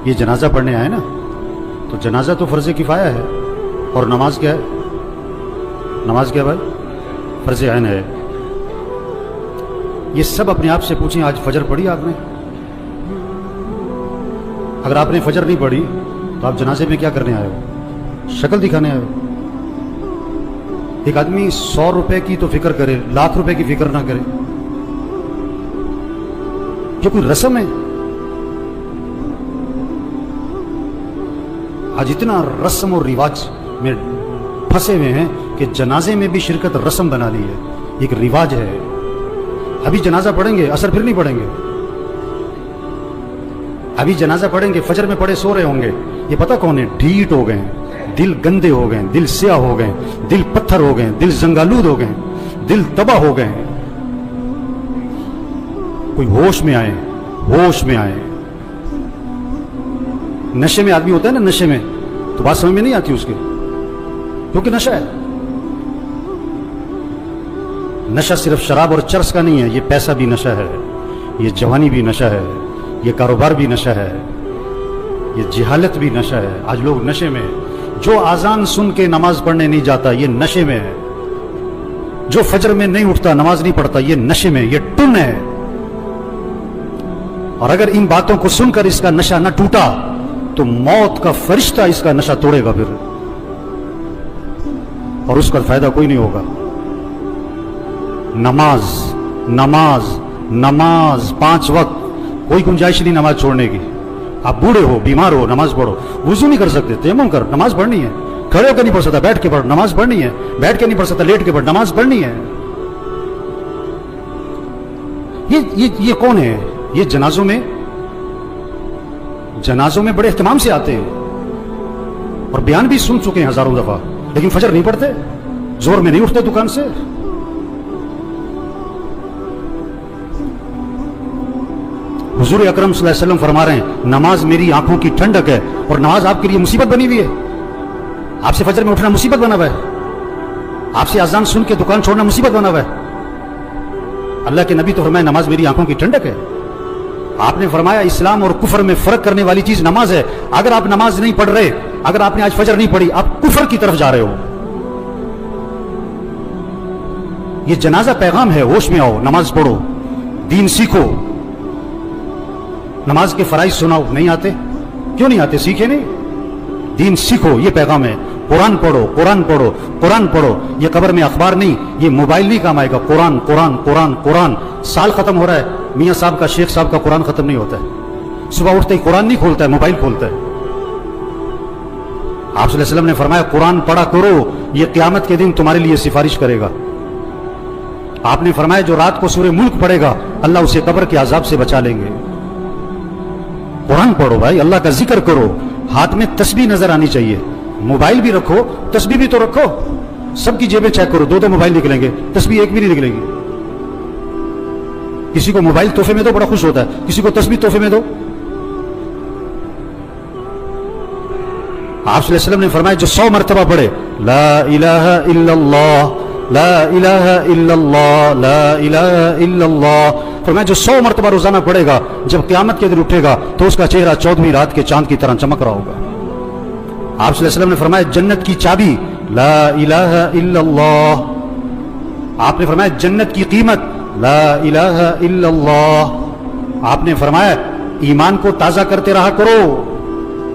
یہ جنازہ پڑھنے آئے نا، تو جنازہ تو فرض کفایہ ہے، اور نماز کیا ہے؟ نماز کیا بھائی؟ فرض عین ہے۔ یہ سب اپنے آپ سے پوچھیں، آج فجر پڑھی آپ نے؟ اگر آپ نے فجر نہیں پڑھی تو آپ جنازے میں کیا کرنے آئے ہو؟ شکل دکھانے آئے ہو۔ ایک آدمی 100 روپے کی تو فکر کرے، لاکھ روپے کی فکر نہ کرے، یہ کوئی رسم ہے؟ آج اتنا رسم اور رواج میں پھنسے ہوئے ہیں کہ جنازے میں بھی شرکت رسم بنا لی ہے، ایک رواج ہے۔ ابھی جنازہ پڑھیں گے، اثر پھر نہیں پڑھیں گے۔ ابھی جنازہ پڑھیں گے، فجر میں پڑھے سو رہے ہوں گے، یہ پتہ کون ہے؟ ڈھیٹ ہو گئے، دل گندے ہو گئے، دل سیاہ ہو گئے، دل پتھر ہو گئے، دل زنگالود ہو گئے، دل تباہ ہو گئے۔ کوئی ہوش میں آئے، ہوش میں آئے۔ نشے میں آدمی ہوتا ہے نا، نشے میں تو بات سمجھ میں نہیں آتی اس کے، کیونکہ نشہ ہے۔ نشہ صرف شراب اور چرس کا نہیں ہے، یہ پیسہ بھی نشہ ہے، یہ جوانی بھی نشہ ہے، یہ کاروبار بھی نشہ ہے، یہ جہالت بھی نشہ ہے۔ آج لوگ نشے میں ہیں۔ جو اذان سن کے نماز پڑھنے نہیں جاتا یہ نشے میں ہے، جو فجر میں نہیں اٹھتا، نماز نہیں پڑھتا، یہ نشے میں، یہ ٹن ہے۔ اور اگر ان باتوں کو سن کر اس کا نشہ نہ ٹوٹا تو موت کا فرشتہ اس کا نشہ توڑے گا پھر، اور اس کا فائدہ کوئی نہیں ہوگا۔ نماز نماز نماز 5 وقت، کوئی گنجائش نہیں نماز چھوڑنے کی۔ آپ بوڑھے ہو، بیمار ہو، نماز پڑھو۔ وضو نہیں کر سکتے، تیمم کر، نماز پڑھنی ہے۔ کھڑے ہو کے نہیں پڑھ سکتا، بیٹھ کے پڑھ، نماز پڑھنی ہے۔ بیٹھ کے نہیں پڑھ سکتا، لیٹ کے پڑھ، نماز پڑھنی ہے۔ یہ کون ہے؟ یہ جنازوں میں بڑے اہتمام سے آتے ہیں اور بیان بھی سن چکے ہیں ہزاروں دفعہ، لیکن فجر نہیں پڑھتے، زور میں نہیں اٹھتے دکان سے۔ حضور اکرم صلی اللہ علیہ وسلم فرما رہے ہیں نماز میری آنکھوں کی ٹھنڈک ہے، اور نماز آپ کے لیے مصیبت بنی ہوئی ہے۔ آپ سے فجر میں اٹھنا مصیبت بنا ہوا ہے، آپ سے اذان سن کے دکان چھوڑنا مصیبت بنا ہوا ہے۔ اللہ کے نبی تو فرمایا نماز میری آنکھوں کی ٹھنڈک ہے۔ آپ نے فرمایا اسلام اور کفر میں فرق کرنے والی چیز نماز ہے۔ اگر آپ نماز نہیں پڑھ رہے، اگر آپ نے آج فجر نہیں پڑھی، آپ کفر کی طرف جا رہے ہو۔ یہ جنازہ پیغام ہے، ہوش میں آؤ، نماز پڑھو، دین سیکھو۔ نماز کے فرائض سناؤ، نہیں آتے؟ کیوں نہیں آتے؟ سیکھے نہیں؟ دین سیکھو، یہ پیغام ہے۔ قرآن پڑھو، قرآن پڑھو، قرآن پڑھو۔ یہ قبر میں اخبار نہیں، یہ موبائل نہیں کام آئے گا۔ قرآن قرآن قرآن قرآن۔ سال ختم ہو رہا ہے، میاں صاحب کا، شیخ صاحب کا قرآن ختم نہیں ہوتا ہے۔ صبح اٹھتے ہی قرآن نہیں کھولتا ہے، موبائل کھولتا ہے۔ آپ صلی اللہ علیہ وسلم نے فرمایا قرآن پڑھا کرو، یہ قیامت کے دن تمہارے لیے سفارش کرے گا۔ آپ نے فرمایا جو رات کو سورہ ملک پڑھے گا اللہ اسے قبر کے عذاب سے بچا لیں گے۔ قرآن پڑھو بھائی، اللہ کا ذکر کرو، ہاتھ میں تسبیح نظر آنی چاہیے۔ موبائل بھی رکھو، تسبیح بھی تو رکھو۔ سب کی جیبیں چیک کرو، 2 موبائل نکلیں گے، تسبیح ایک بھی نہیں نکلے گی۔ کسی کو موبائل تحفے میں دو، بڑا خوش ہوتا ہے، کسی کو تسبیح تحفے میں دو۔ آپ صلی اللہ علیہ وسلم نے فرمایا جو 100 مرتبہ پڑھے لا الہ الا اللہ لا الہ الا اللہ لا الہ الا اللہ، فرمایا جو 100 مرتبہ روزانہ پڑھے گا، جب قیامت کے دن اٹھے گا تو اس کا چہرہ 14ویں رات کے چاند کی طرح چمک رہا ہوگا۔ آپ صلی اللہ علیہ وسلم نے فرمایا جنت کی چابی لا الہ الا اللہ، آپ نے فرمایا جنت کی قیمت لا الہ الا اللہ، آپ نے فرمایا ایمان کو تازہ کرتے رہا کرو۔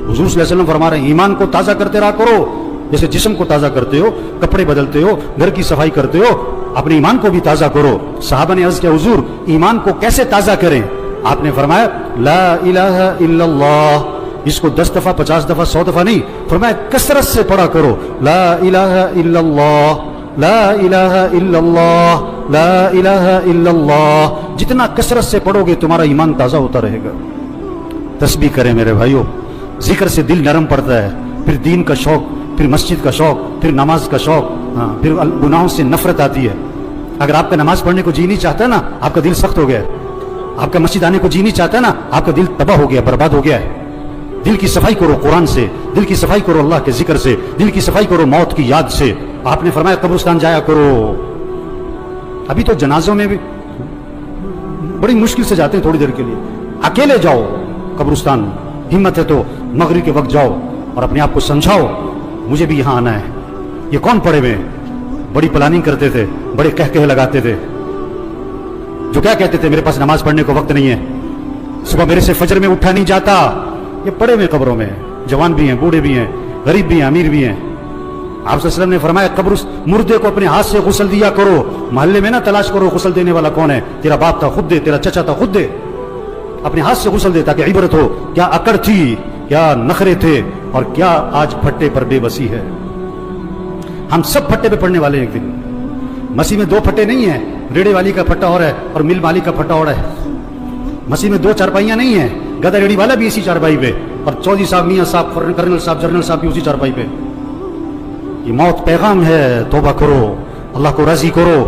حضور صلی اللہ علیہ وسلم فرما رہے ہیں ایمان کو تازہ کرتے رہا کرو، جیسے جسم کو تازہ کرتے ہو، کپڑے بدلتے ہو، گھر کی صفائی کرتے ہو، اپنے ایمان کو بھی تازہ کرو۔ صحابہ نے عرض کیا حضور ایمان کو کیسے تازہ کریں؟ آپ نے فرمایا لا الہ الا اللہ، اس کو 10 دفعہ 50 دفعہ 100 دفعہ نہیں، فرمایا کثرت سے پڑھا کرو لا الہ الا اللہ لا الہ الا اللہ لا الہ الا اللہ۔ جتنا کثرت سے پڑھو گے تمہارا ایمان تازہ ہوتا رہے گا۔ تسبیح کریں میرے بھائیوں، ذکر سے دل نرم پڑتا ہے، پھر دین کا شوق، پھر مسجد کا شوق، پھر نماز کا شوق، پھر گناہوں سے نفرت آتی ہے۔ اگر آپ کا نماز پڑھنے کو جی نہیں چاہتا نا، آپ کا دل سخت ہو گیا ہے۔ آپ کا مسجد آنے کو جی نہیں چاہتا نا، آپ کا دل تباہ ہو گیا، برباد ہو گیا ہے۔ دل کی صفائی کرو قرآن سے، دل کی صفائی کرو اللہ کے ذکر سے، دل کی صفائی کرو موت کی یاد سے۔ آپ نے فرمایا قبرستان جایا کرو۔ ابھی تو جنازوں میں بھی بڑی مشکل سے جاتے ہیں، تھوڑی دیر کے لیے، اکیلے جاؤ قبرستان، हिम्मत है तो मगरिब के वक्त जाओ और अपने आप को समझाओ मुझे भी यहाँ आना है। ये कौन पड़े हुए बड़ी प्लानिंग करते थे, बड़े कह लगाते थे, जो क्या कहते थे मेरे पास नमाज पढ़ने को वक्त नहीं है, सुबह मेरे से फजर में उठा नहीं जाता। ये पड़े हुए कब्रों में, जवान भी हैं, बूढ़े भी हैं, गरीब भी हैं, अमीर भी हैं। आप सल्लल्लाहु अलैहि वसल्लम ने फरमाया कब्र मुर्दे को अपने हाथ से गुस्ल दिया करो, मोहल्ले में ना तलाश करो गुस्ल देने वाला कौन है, तेरा बाप था खुद दे, तेरा चचा था खुद दे, अपने हाथ से गुस्ल दे ताकि इबरत हो क्या अकड़ थी, क्या नखरे थे और क्या आज फट्टे पर बेबसी है। हम सब फट्टे पे पड़ने वाले हैं एक दिन। मसीह में दो फट्टे नहीं है, रेड़े वाली का फट्टा और है और मिल मालिक का फट्टा और है। मसीह में दो चारपाइयां नहीं है, गधा रेड़ी वाला भी इसी चारपाई पे और चौधरी साहब, मियां साहब, कर्नल साहब, जनरल साहब भी उसी चारपाई पे। ये मौत पैगाम है, तौबा करो, अल्लाह को राजी करो,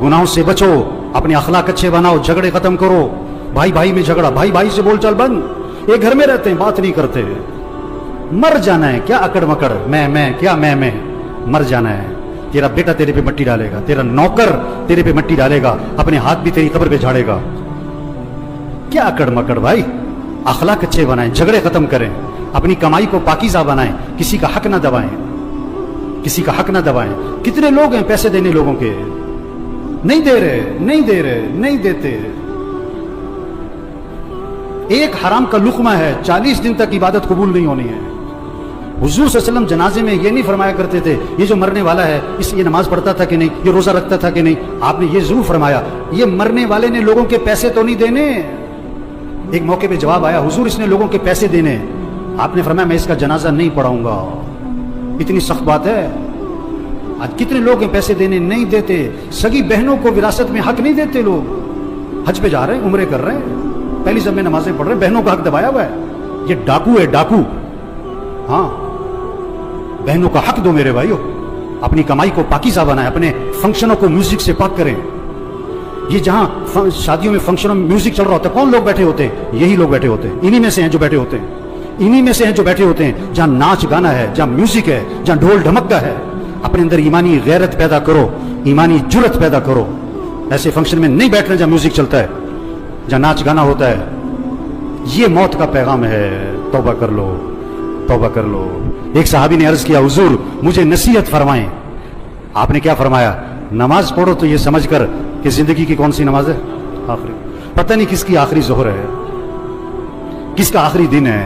गुनाहों से बचो, अपने अखलाक अच्छे बनाओ, झगड़े खत्म करो। भाई भाई में झगड़ा, भाई भाई से बोलचाल बंद। एक घर में रहते हैं, बात नहीं करते, मर जाना है क्या अकड़ मकड़, मैं क्या मैं मर जाना है। तेरा बेटा तेरे पे मट्टी डालेगा, तेरा नौकर तेरे पे मट्टी डालेगा, अपने हाथ भी तेरी कब्र पे झाड़ेगा। क्या अकड़ मकड़ भाई, अखलाक अच्छे बनाएं, झगड़े खत्म करें, अपनी कमाई को पाकीज़ा बनाएं, किसी का हक ना दबाएं, किसी का हक ना दबाएं। कितने लोग हैं पैसे देने लोगों के, नहीं दे रहे, नहीं देते। एक हराम का लुकमा है, 40 दिन तक इबादत कबूल नहीं होनी है। हुजूर सल्लल्लाहु अलैहि वसल्लम जनाजे में ये नहीं फरमाया करते थे ये जो मरने वाला है इस ये नमाज पढ़ता था कि नहीं, ये रोजा रखता था कि नहीं। आपने ये जरूर फरमाया ये मरने वाले ने लोगों के पैसे तो नहीं देने। एक मौके पे जवाब आया, हुजूर इसने लोगों के पैसे देने। आपने फरमाया मैं इसका जनाजा नहीं पढ़ाऊंगा। इतनी सख्त बात है। आज कितने लोग हैं पैसे देने नहीं देते, सगी बहनों को विरासत में हक नहीं देते। लोग हज पे जा रहे हैं, उम्रे कर रहे हैं, पहली सब में नमाजें पढ़ रहे हैं, बहनों का हक दबाया हुआ है। ये डाकू है, डाकू। हाँ, बहनों का हक दो मेरे भाइयों, अपनी कमाई को पाकीज़ा बनाएं, अपने फंक्शनों को म्यूजिक से पाक करें। ये जहां शादियों में फंक्शनों में म्यूजिक चल रहा होता है, कौन लोग बैठे होते हैं? यही लोग बैठे होते हैं, इन्हीं में से हैं जो बैठे होते हैं, इन्हीं में से हैं जो बैठे होते हैं। जहां नाच गाना है, जहां म्यूजिक है, जहां ढोल ढमकता है, अपने अंदर ईमानी गैरत पैदा करो, ईमानी जुर्रत पैदा करो। ऐसे फंक्शन में नहीं बैठना जहां म्यूजिक चलता है, जहां नाच गाना होता है। ये मौत का पैगाम है। तौबा कर लो, तौबा कर लो। एक सहाबी ने अर्ज किया, हुजूर मुझे नसीहत फरमाएं। आपने क्या फरमाया? नमाज पढ़ो तो ये समझकर कि जिंदगी की कौन सी नमाज है? आखिरी। पता नहीं किसकी आखिरी जोहर है, किसका आखिरी दिन है।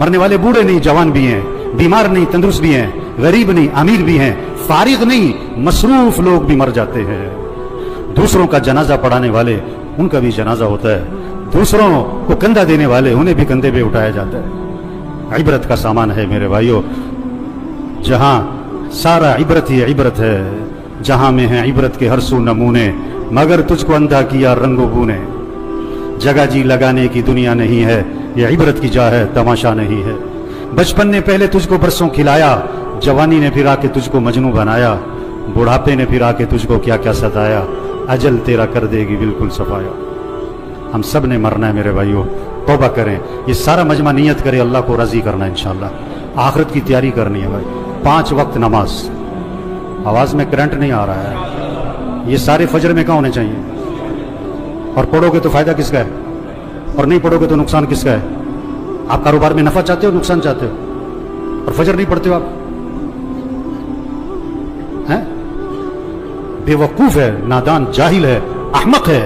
मरने वाले बूढ़े नहीं, जवान भी हैं, बीमार नहीं, तंदुरुस्त भी हैं, गरीब नहीं, अमीर भी हैं, फारिग नहीं, मसरूफ लोग भी मर जाते हैं। दूसरों का जनाजा पढ़ाने वाले, उनका भी जनाजा होता है। दूसरों को कंधा देने वाले, उन्हें भी कंधे पे उठाया जाता है। इबरत का सामान है मेरे भाइयों, जहां सारा इबरत ही इबरत है, जहां में है इबरत के हर सू नमूने, मगर तुझको अंधा किया रंगो बूने। जगह जी लगाने की दुनिया नहीं है, ये इबरत की जा है, तमाशा नहीं है। बचपन ने पहले तुझको बरसों खिलाया, जवानी ने फिर आके तुझको मजनू बनाया, बुढ़ापे ने फिर आके तुझको क्या क्या सताया, अजल तेरा कर देगी बिल्कुल सफाया। हम सब ने मरना है मेरे भाइयों, तौबा करें। ये सारा मजमा नियत करे अल्लाह को राजी करना है इंशाअल्लाह। आखिरत की तैयारी करनी है भाई। 5 वक्त नमाज, आवाज में करंट नहीं आ रहा है, ये सारे फजर में कहाँ होने चाहिए। और पढ़ोगे तो फायदा किसका है, और नहीं पढ़ोगे तो नुकसान किसका है। आप कारोबार में नफा चाहते हो, नुकसान चाहते हो, और फजर नहीं पढ़ते हो आप, हैं? बेवकूफ है, नादान, जाहिल है, अहमक है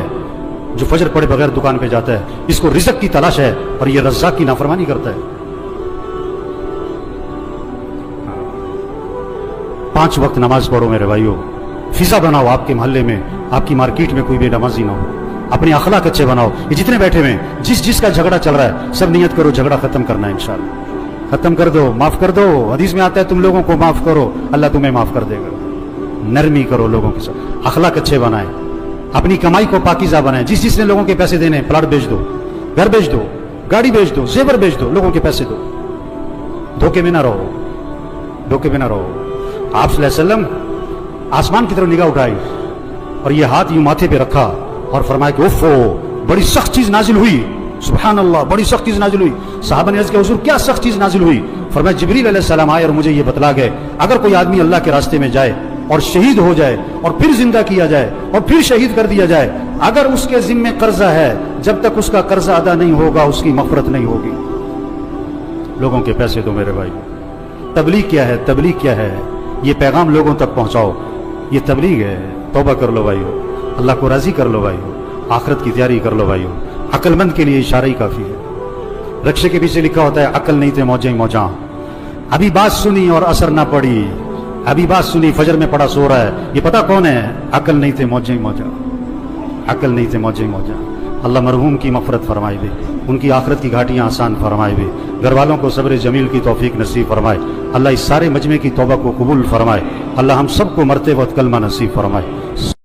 जो फजर पढ़े बगैर दुकान पे जाता है। इसको रिज़्क़ की तलाश है और ये रज़्ज़ाक़ की नाफरमानी करता है। 5 वक्त नमाज पढ़ो मेरे भाइयों। फिजा बनाओ आपके मोहल्ले में, आपकी मार्केट में कोई बेनमाजी ना हो। अपने अखलाक अच्छे बनाओ। ये जितने बैठे हुए हैं, जिसका झगड़ा चल रहा है, सब नियत करो झगड़ा खत्म करना है इंशाअल्लाह। खत्म कर दो, माफ कर दो। हदीस में आता है तुम लोगों को माफ करो, अल्लाह तुम्हें माफ कर देगा। नरमी करो लोगों के साथ, अखलाक अच्छे बनाए, अपनी कमाई को पाकीज़ा बनाए। जिसने लोगों के पैसे देने, प्लाट बेच दो, घर बेच दो, गाड़ी बेच दो, जेवर बेच दो, लोगों के पैसे दो। धोखे में ना रहो, धोखे में ना रहो। आप सल्लल्लाहु अलैहि वसल्लम आसमान की तरफ निगाह उठाई और ये हाथ यूं माथे पे रखा और फरमाया कि उफ़ो, बड़ी सख्त चीज नाजिल हुई। सुभान अल्लाह, बड़ी सख्त चीज नाजिल हुई। साहबा ने अर्ज़ किया, हुज़ूर क्या सख्त चीज नाजिल हुई? फरमाया जिब्रील अलैहिस्सलाम आए और मुझे ये बतला गए, अगर कोई आदमी अल्लाह के रास्ते में जाए और शहीद हो जाए और फिर जिंदा किया जाए और फिर शहीद कर दिया जाए, अगर उसके जिम्मे कर्जा है, जब तक उसका कर्जा अदा नहीं होगा उसकी मग़फ़िरत नहीं होगी। लोगों के पैसे दो मेरे भाई। तबलीग क्या है, तबलीग क्या है? ये पैगाम लोगों तक पहुंचाओ, ये तबलीग है। तौबा कर लो भाइयों, अल्लाह को राजी कर लो भाइयों, आखिरत की तैयारी कर लो भाइयों। अक्लमंद के लिए इशारा ही काफी है। रक्शे के पीछे लिखा होता है अकल नहीं थे मौजें मौजा। अभी बात सुनी और असर ना पड़ी, अभी बात सुनी फजर में पड़ा सो रहा है, ये पता कौन है? अकल नहीं थे मौजें मौजा, अकल नहीं थे मौजें मौजा। अल्लाह मरहूम की मग़फ़िरत फरमाए दे, उनकी आखिरत की घाटियाँ आसान फरमाए दे, घर वालों को सब्र जमील की तौफीक नसीब फरमाए। अल्लाह इस सारे मजमे की तौबा को कबूल फरमाए। अल्लाह हम सबको मरते वक्त कलमा नसीब फरमाए।